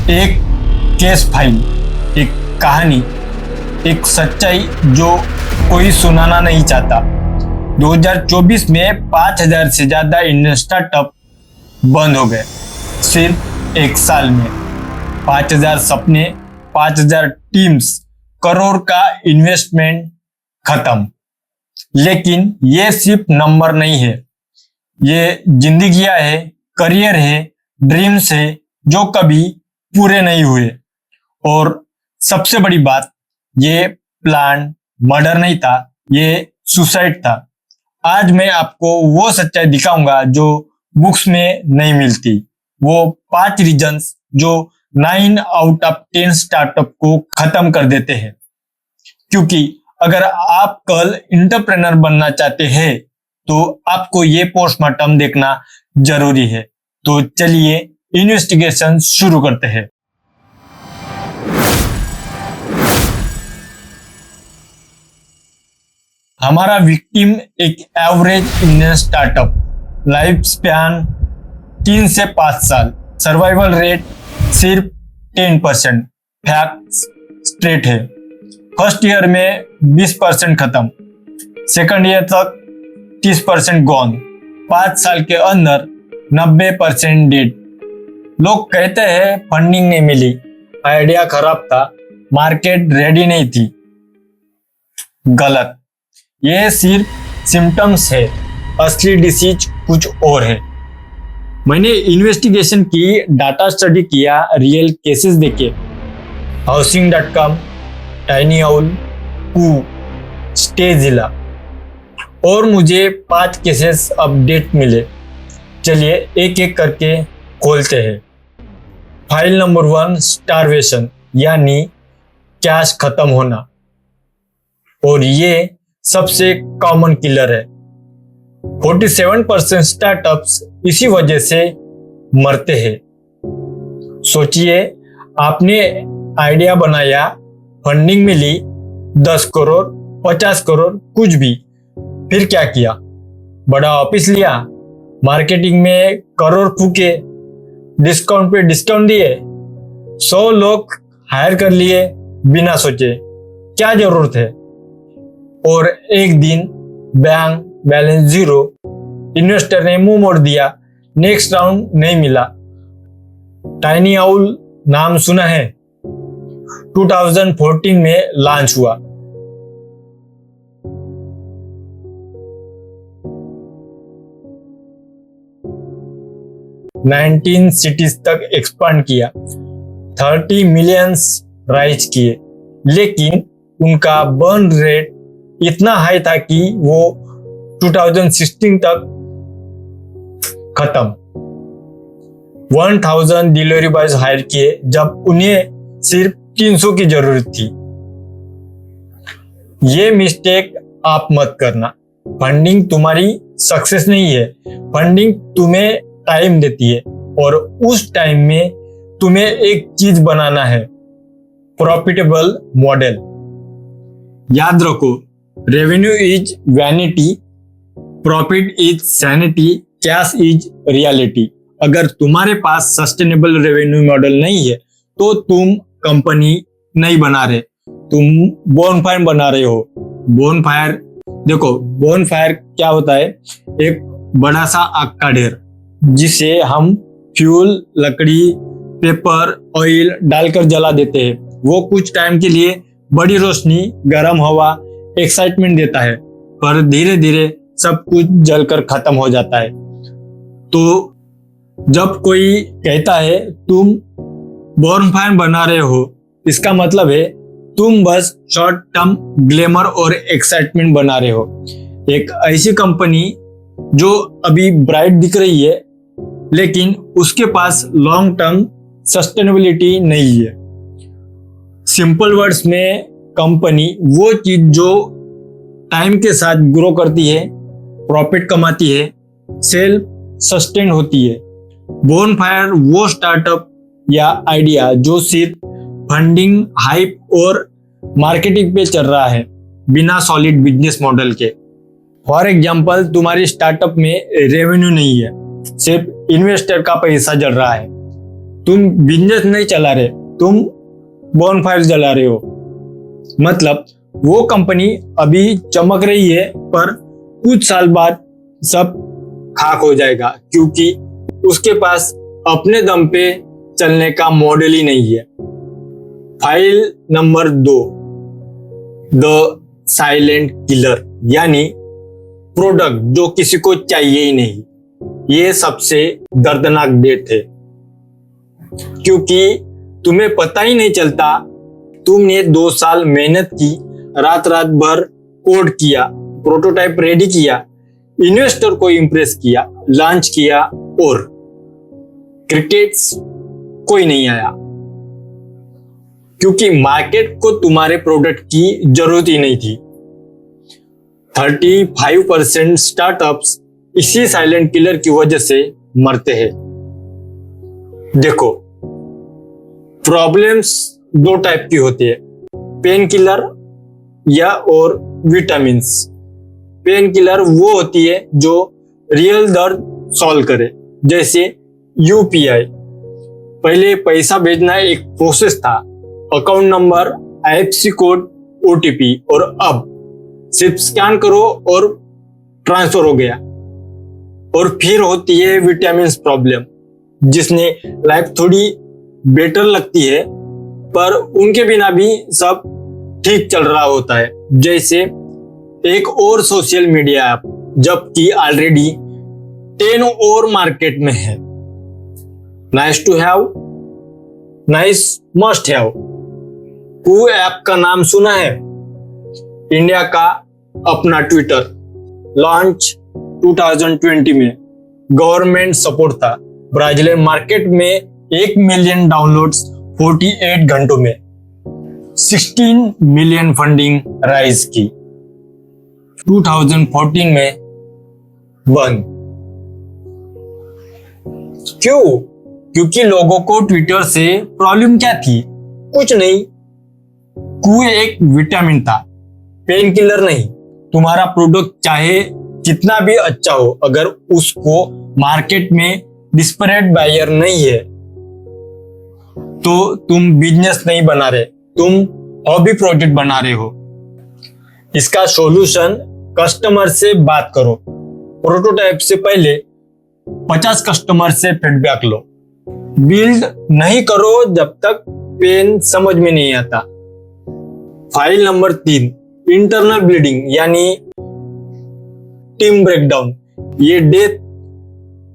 एक case file, एक कहानी, एक सच्चाई जो कोई सुनाना नहीं चाहता। 2024 में 5,000 से ज्यादा इंडियन स्टार्टअप बंद हो गए सिर्फ एक साल में। 5,000 सपने, 5,000 टीम्स, करोड़ का इन्वेस्टमेंट खत्म। लेकिन ये सिर्फ नंबर नहीं है, ये जिंदगियां है, करियर है, ड्रीम्स है जो कभी पूरे नहीं हुए। और सबसे बड़ी बात, ये प्लान मर्डर नहीं था, ये सुसाइड था। आज मैं आपको वो सच्चाई दिखाऊंगा जो बुक्स में नहीं मिलती, वो 5 रीजंस जो 9 आउट ऑफ 10 स्टार्टअप को खत्म कर देते हैं। क्योंकि अगर आप कल एंटरप्रेन्योर बनना चाहते हैं तो आपको ये पोस्टमार्टम देखना जरूरी है। तो चलिए इन्वेस्टिगेशन शुरू करते हैं। हमारा विक्टिम एक average Indian startup, life span 3 से 5 साल, सर्वाइवल रेट सिर्फ 10%। फैक्ट्स स्ट्रेट है, फर्स्ट ईयर में 20% खत्म, सेकंड ईयर तक 30% गॉन, 5 साल के अंदर 90% डेड। लोग कहते हैं फंडिंग नहीं मिली, आइडिया खराब था, मार्केट रेडी नहीं थी। गलत, ये सिर्फ सिम्टम्स है, असली डिसीज कुछ और है। मैंने इन्वेस्टिगेशन की, डाटा स्टडी किया, रियल केसेस देखे, housing.com, टाइनी आउल, स्टेजिला, और मुझे 5 केसेस अपडेट मिले। चलिए एक एक करके खोलते हैं। फाइल नंबर 1, स्टारवेशन यानी कैश खत्म होना, और ये सबसे कॉमन किलर है। 47% स्टार्टअप्स इसी वजह से मरते हैं। सोचिए, आपने आइडिया बनाया, फंडिंग मिली, 10 करोड़, 50 करोड़, कुछ भी, फिर क्या किया? बड़ा ऑफिस लिया, मार्केटिंग में करोड़ फूके, डिस्काउंट पे डिस्काउंट दिए, 100 लोग हायर कर लिए बिना सोचे, क्या जरूरत है? और एक दिन बैंक बैलेंस 0, इन्वेस्टर ने मुंह मोड़ दिया, नेक्स्ट राउंड नहीं मिला। टाइनी आउल नाम सुना है? 2014 में लॉन्च हुआ। नाइनटीन सिटीज तक एक्सपांड किया, 30 मिलियंस राइज किए, लेकिन उनका बर्न रेट इतना हाई था कि वो 2016 तक खत्म। 1000 डिलीवरी बॉयज हायर किए जब उन्हें सिर्फ 300 की जरूरत थी। ये मिस्टेक आप मत करना। फंडिंग तुम्हारी सक्सेस नहीं है, फंडिंग तुम्हें टाइम देती है, और उस टाइम में तुम्हें एक चीज बनाना है, प्रॉफिटेबल मॉडल। याद रखो, revenue is vanity, profit is sanity, cash is reality. अगर तुम्हारे पास सस्टेनेबल रेवेन्यू मॉडल नहीं है तो तुम कंपनी नहीं बना रहे, तुम बोनफायर बना रहे हो। बोनफायर, देखो बोनफायर क्या होता है? एक बड़ा सा आग का ढेर जिसे हम फ्यूल, लकड़ी, पेपर, ऑयल डालकर जला देते हैं। वो कुछ टाइम के लिए बड़ी रोशनी, गर्म हवा, एक्साइटमेंट देता है, पर धीरे धीरे सब कुछ जलकर खत्म हो जाता है। तो जब कोई कहता है तुम बोनफायर बना रहे हो, इसका मतलब है तुम बस शॉर्ट टर्म ग्लैमर और एक्साइटमेंट बना रहे हो। एक ऐसी कंपनी जो अभी ब्राइट दिख रही है लेकिन उसके पास लॉन्ग टर्म सस्टेनेबिलिटी नहीं है। सिंपल वर्ड्स में, कंपनी वो चीज जो टाइम के साथ ग्रो करती है, प्रॉफिट कमाती है, सेल्फ सस्टेन होती है। बोनफायर वो स्टार्टअप या आइडिया जो सिर्फ फंडिंग, हाइप और मार्केटिंग पे चल रहा है, बिना सॉलिड बिजनेस मॉडल के। फॉर एग्जाम्पल, तुम्हारी स्टार्टअप में रेवेन्यू नहीं है, सिर्फ इन्वेस्टर का पैसा जल रहा है, तुम बिजनेस नहीं चला रहे, तुम बॉनफायर जला रहे हो। मतलब वो कंपनी अभी चमक रही है पर कुछ साल बाद सब खाक हो जाएगा, क्योंकि उसके पास अपने दम पे चलने का मॉडल ही नहीं है। File number 2, the silent killer, यानी प्रोडक्ट जो किसी को चाहिए ही नहीं। ये सबसे दर्दनाक डेट है, क्योंकि तुम्हें पता ही नहीं चलता तुमने 2 साल मेहनत की, रात रात भर कोड किया, प्रोटोटाइप रेडी किया, इन्वेस्टर को इंप्रेस किया, लॉन्च किया और क्रिकेट्स कोई नहीं आया, क्योंकि मार्केट को तुम्हारे प्रोडक्ट की जरूरत ही नहीं थी। 35% स्टार्टअप्स इसी साइलेंट किलर की वजह से मरते हैं। देखो, प्रॉब्लम्स 2 टाइप की होती है, पेन किलर या और विटामिन्स। पेन किलर वो होती है जो रियल दर्द सॉल्व करे, जैसे यूपीआई। पहले पैसा भेजना एक प्रोसेस था, account number, IFSC code, OTP, और अब सिर्फ स्कैन करो और ट्रांसफर हो गया। और फिर होती है विटामिन्स प्रॉब्लम, जिसने लाइफ थोड़ी बेटर लगती है पर उनके बिना भी सब ठीक चल रहा होता है, जैसे एक और सोशल मीडिया ऐप, जबकि ऑलरेडी 10 और मार्केट में है। Nice to have, nice must have. Koo app का नाम सुना है? इंडिया का अपना ट्विटर लॉन्च 2020 में, गवर्नमेंट सपोर्ट था। ब्राजीलियन मार्केट में 1 मिलियन डाउनलोड्स 48 घंटों में, 16 मिलियन फंडिंग राइज की। 2014 में बंद। क्यों? क्योंकि लोगों को ट्विटर से प्रॉब्लम क्या थी? कुछ नहीं, कू एक विटामिन था, पेन किलर नहीं। तुम्हारा प्रोडक्ट चाहे कितना भी अच्छा हो, अगर उसको मार्केट में डिस्परेट बायर नहीं है तो तुम बिजनेस नहीं बना रहे, तुम हॉबी प्रोजेक्ट बना रहे हो। इसका सॉल्यूशन, कस्टमर से बात करो। प्रोटोटाइप से पहले 50 कस्टमर से फीडबैक लो। बिल्ड नहीं करो जब तक पेन समझ में नहीं आता। फाइल नंबर 3, इंटरनल ब्लीडिंग यानी टीम ब्रेकडाउन। ये डेथ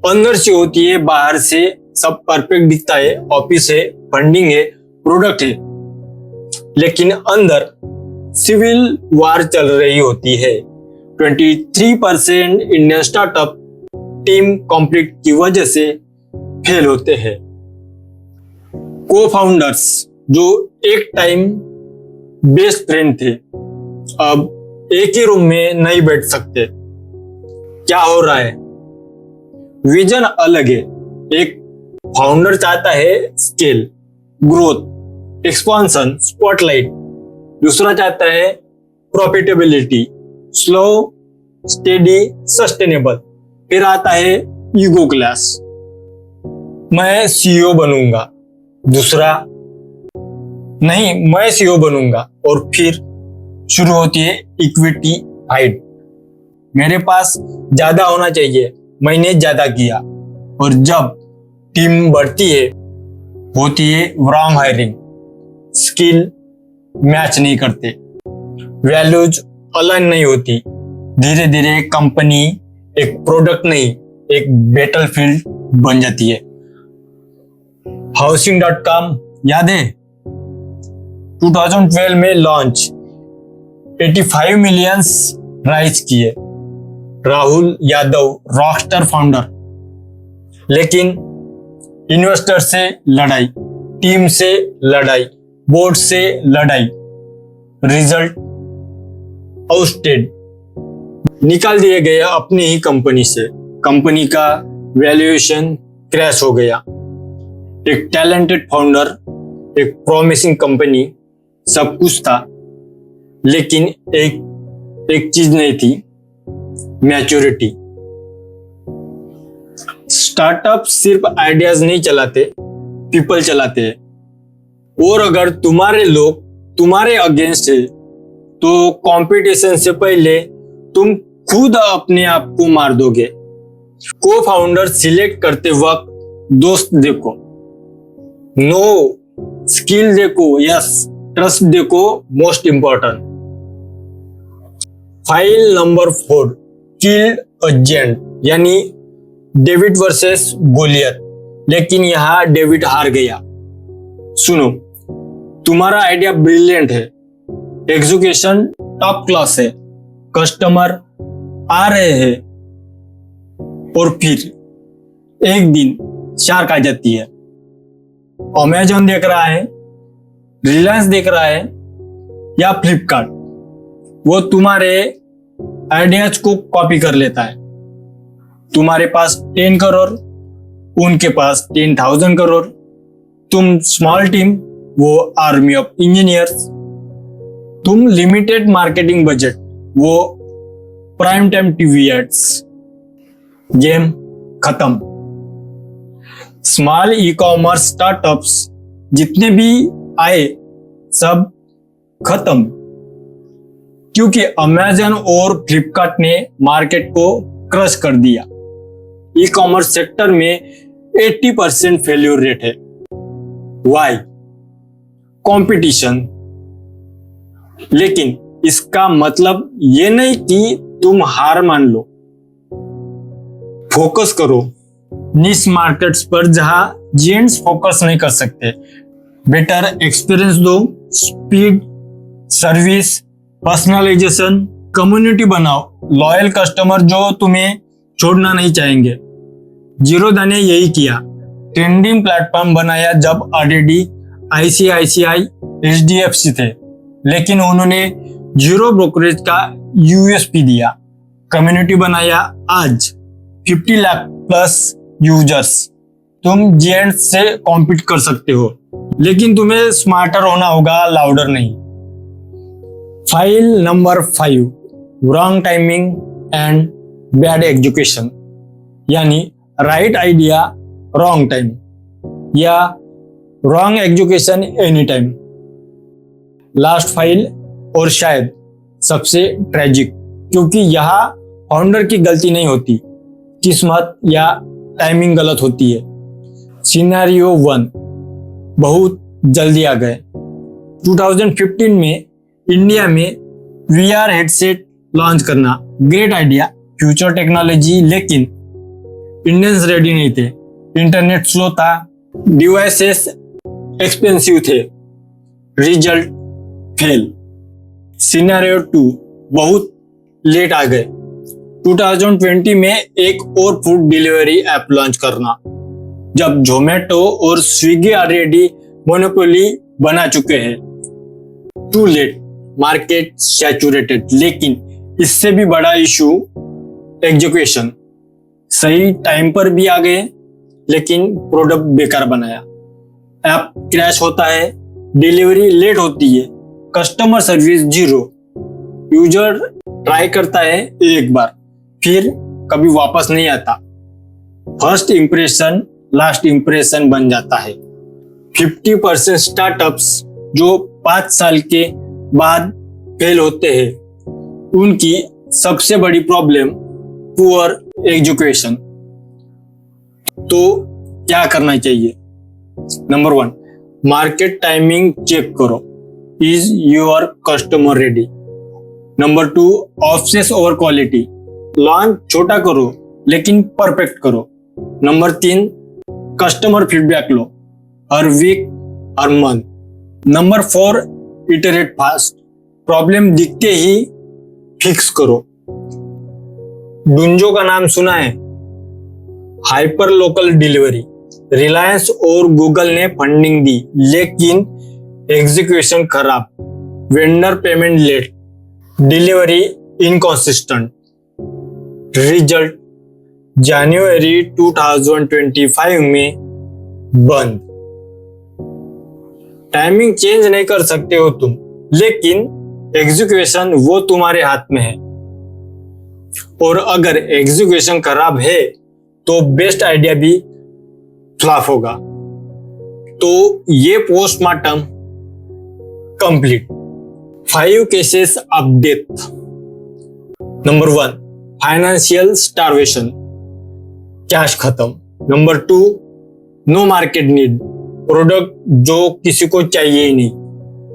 अंदर से होती है, बाहर से सब परफेक्ट दिखता है, ऑफिस है, फंडिंग है, प्रोडक्ट है, लेकिन अंदर सिविल वार चल रही होती है। 23% इंडियन स्टार्टअप टीम कॉन्फ्लिक्ट की वजह से फेल होते हैं। को फाउंडर्स जो एक टाइम बेस्ट फ्रेंड थे, अब एक ही रूम में नहीं बैठ सकते। क्या हो रहा है? विजन अलग है। एक फाउंडर चाहता है स्केल, ग्रोथ, एक्सपांशन, स्पॉटलाइट। दूसरा चाहता है प्रॉफिटेबिलिटी, स्लो, स्टेडी, सस्टेनेबल। फिर आता है ईगो क्लास, मैं सीईओ बनूंगा। दूसरा, नहीं मैं सीईओ बनूंगा। और फिर शुरू होती है इक्विटी फाइट, मेरे पास ज्यादा होना चाहिए, मैंने ज्यादा किया। और जब टीम बढ़ती है, होती है रॉन्ग हायरिंग, स्किल मैच नहीं करते, वैल्यूज अलाइन नहीं होती। धीरे धीरे कंपनी एक प्रोडक्ट नहीं, एक बैटलफील्ड बन जाती है। Housing.com याद है? 2012 में लॉन्च, 85 मिलियंस राइज किए। राहुल यादव रॉकस्टार फाउंडर, लेकिन इन्वेस्टर से लड़ाई, टीम से लड़ाई, बोर्ड से लड़ाई, रिजल्ट आउटस्टेड, निकाल दिए गए अपनी ही कंपनी से। कंपनी का वैल्यूएशन क्रैश हो गया। एक टैलेंटेड फाउंडर, एक प्रॉमिसिंग कंपनी, सब कुछ था, लेकिन एक चीज नहीं थी, मैच्योरिटी। स्टार्टअप सिर्फ आइडियाज नहीं चलाते, पीपल चलाते हैं, और अगर तुम्हारे लोग तुम्हारे अगेंस्ट है तो कंपटीशन से पहले तुम खुद अपने आप को मार दोगे। को फाउंडर सिलेक्ट करते वक्त दोस्त देखो, नो स्किल देखो, यस ट्रस्ट देखो, मोस्ट इंपॉर्टेंट। फाइल नंबर 4, किल एजेंट, यानी डेविड वर्सेस गोलियत, लेकिन यहां डेविड हार गया। सुनो, तुम्हारा आइडिया ब्रिलियंट है, एग्जीक्यूशन टॉप क्लास है, कस्टमर आ रहे हैं, और फिर एक दिन शार्क आ जाती है। अमेजॉन देख रहा है, रिलायंस देख रहा है, या फ्लिपकार्ट, वो तुम्हारे आइडियाज को कॉपी कर लेता है। तुम्हारे पास 10 करोड़, उनके पास 10,000 करोड़, तुम स्मॉल टीम, वो आर्मी ऑफ इंजीनियर्स, तुम लिमिटेड मार्केटिंग बजट, वो prime time TV ads. Game खत्म। स्मॉल ई कॉमर्स स्टार्टअप्स जितने भी आए सब खत्म, क्योंकि अमेजन और फ्लिपकार्ट ने मार्केट को क्रश कर दिया। ई कॉमर्स सेक्टर में 80% फेल्यूर रेट है। वाई? कंपटीशन। लेकिन इसका मतलब ये नहीं कि तुम हार मान लो। फोकस करो निश मार्केट्स पर जहां जेंट्स फोकस नहीं कर सकते। बेटर एक्सपीरियंस दो, स्पीड, सर्विस, पर्सनलाइजेशन, कम्युनिटी बनाओ, लॉयल कस्टमर जो तुम्हें छोड़ना नहीं चाहेंगे। जीरोधा ने यही किया, ट्रेंडिंग प्लेटफॉर्म बनाया जब ऑलरेडी आईसीआईसीआई, एचडीएफसी थे, लेकिन उन्होंने जीरो ब्रोकरेज का यूएसपी दिया। कम्युनिटी बनाया, आज 50 लाख प्लस यूजर्स। तुम जेंट्स से कॉम्पीट कर सकते हो, लेकिन तुम्हें स्मार्टर होना होगा, लाउडर नहीं। File number 5, wrong timing and bad education, यानी राइट आइडिया रॉन्ग टाइम, या wrong education any time. Last file, और शायद सबसे ट्रेजिक, क्योंकि यहाँ फाउंडर की गलती नहीं होती, किस्मत या टाइमिंग गलत होती है। सिनेरियो 1 बहुत जल्दी आ गए। 2015 में इंडिया में VR हेडसेट लॉन्च करना, ग्रेट आइडिया, फ्यूचर टेक्नोलॉजी, लेकिन इंडियंस रेडी नहीं थे। इंटरनेट स्लो था, डिवाइसेस एक्सपेंसिव थे, रिजल्ट फेल। सिनेरियो 2 बहुत लेट आ गए। 2020 में एक और फूड डिलीवरी ऐप लॉन्च करना, जब जोमेटो और स्विगी ऑलरेडी मोनोपोली बना चुके हैं। Too late, market saturated. लेकिन इससे भी बड़ा इशू एग्जीक्यूशन। सही टाइम पर भी आ गए, लेकिन प्रोडक्ट बेकार बनाया। ऐप क्रैश होता है, डिलीवरी लेट होती है, customer service zero. User try करता है एक बार, फिर कभी वापस नहीं आता। फर्स्ट इंप्रेशन लास्ट इंप्रेशन बन जाता है। 50% स्टार्टअप्स जो 5 साल के बाद फेल होते हैं, उनकी सबसे बड़ी प्रॉब्लम पुअर एजुकेशन। तो क्या करना चाहिए? नंबर 1, मार्केट टाइमिंग चेक करो, is your customer ready. Number 2, obsess over quality, launch छोटा करो लेकिन परफेक्ट करो। नंबर 3, कस्टमर फीडबैक लो, हर वीक हर month. Number 4, iterate fast, problem दिखते ही फिक्स करो। डुंजो का नाम सुना है? Hyper local delivery. रिलायंस और गूगल ने फंडिंग दी, लेकिन एग्जीक्यूशन खराब, vendor payment late, delivery inconsistent. Result जनवरी 2025 में बंद। टाइमिंग चेंज नहीं कर सकते हो तुम, लेकिन एग्जीक्यूशन वो तुम्हारे हाथ में है। और अगर एग्जीक्यूशन खराब है तो बेस्ट आइडिया भी फ्लॉप होगा। तो ये postmortem complete. 5 cases of death. Number 1, financial starvation, cash खत्म। Number 2, no market need, product जो किसी को चाहिए ही नहीं।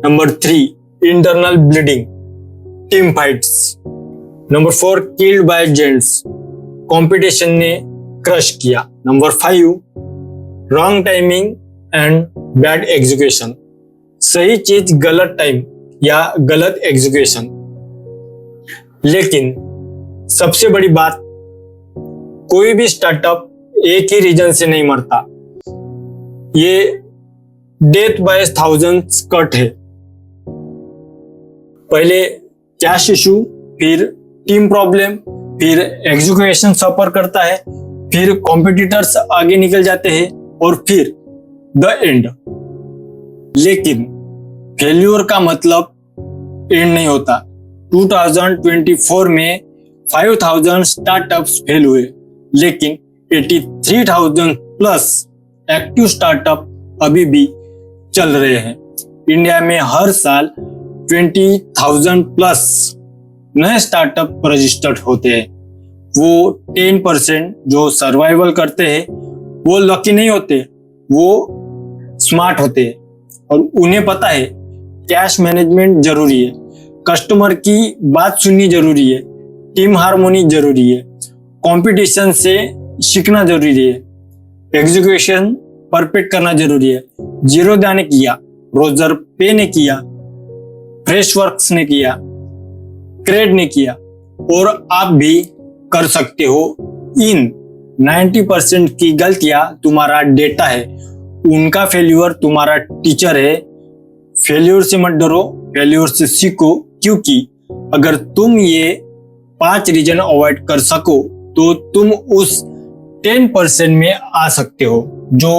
Number 3, internal bleeding, team fights. Number 4, killed by giants, competition ने क्रश किया। Number 5, wrong timing and bad execution, सही चीज गलत टाइम या गलत एग्जीक्यूशन। लेकिन सबसे बड़ी बात, कोई भी स्टार्टअप एक ही रीजन से नहीं मरता। ये डेथ बाय थाउजेंड्स कट है। पहले कैश इशू, फिर टीम प्रॉब्लम, फिर एग्जीक्यूशन सफर करता है, फिर कॉम्पिटिटर्स आगे निकल जाते हैं और फिर द एंड। लेकिन फेल्यूर का मतलब एंड नहीं होता। 2024 में 5000 स्टार्टअप्स फेल हुए, लेकिन 83,000 प्लस एक्टिव स्टार्टअप अभी भी चल रहे हैं। इंडिया में हर साल 20,000 प्लस नए स्टार्टअप रजिस्टर्ड होते हैं। वो 10% जो सर्वाइवल करते हैं वो लकी नहीं होते, वो स्मार्ट होते हैं और उन्हें पता है कैश मैनेजमेंट जरूरी है, कस्टमर की बात सुननी जरूरी है, टीम हार्मोनी जरूरी है, कंपटीशन से सीखना जरूरी है, एग्जीक्यूशन परफेक्ट करना जरूरी है। जीरो दा ने किया, रोजर पे ने किया, फ्रेश वर्क्स ने किया, क्रेड ने किया और आप भी कर सकते हो। इन 90% की गलतियां तुम्हारा डेटा है, उनका फेल्यूर तुम्हारा टीचर है। फेल्यूर से मत डरो, फेल्यूर से सीखो, क्योंकि अगर तुम ये 5 रीजन अवॉइड कर सको तो तुम उस 10% में आ सकते हो जो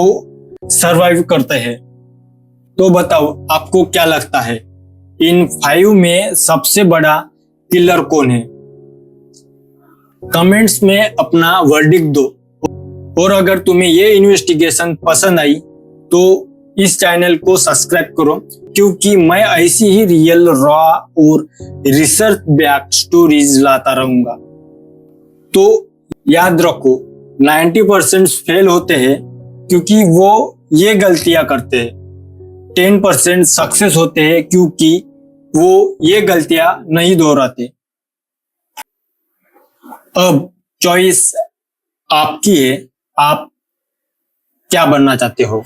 सरवाइव करते हैं। तो बताओ आपको क्या लगता है, इन 5 में सबसे बड़ा किलर कौन है? कमेंट्स में अपना वर्डिक्ट दो। और अगर तुम्हें ये इन्वेस्टिगेशन पसंद आई तो इस चैनल को सब्सक्राइब करो, क्योंकि मैं ऐसी ही रियल, रॉ और रिसर्च बैक्ड स्टोरीज लाता रहूंगा। तो याद रखो, 90% फेल होते हैं क्योंकि वो ये गलतियां करते हैं। 10% सक्सेस होते हैं क्योंकि वो ये गलतियां नहीं दोहराते। अब चॉइस आपकी है, आप क्या बनना चाहते हो?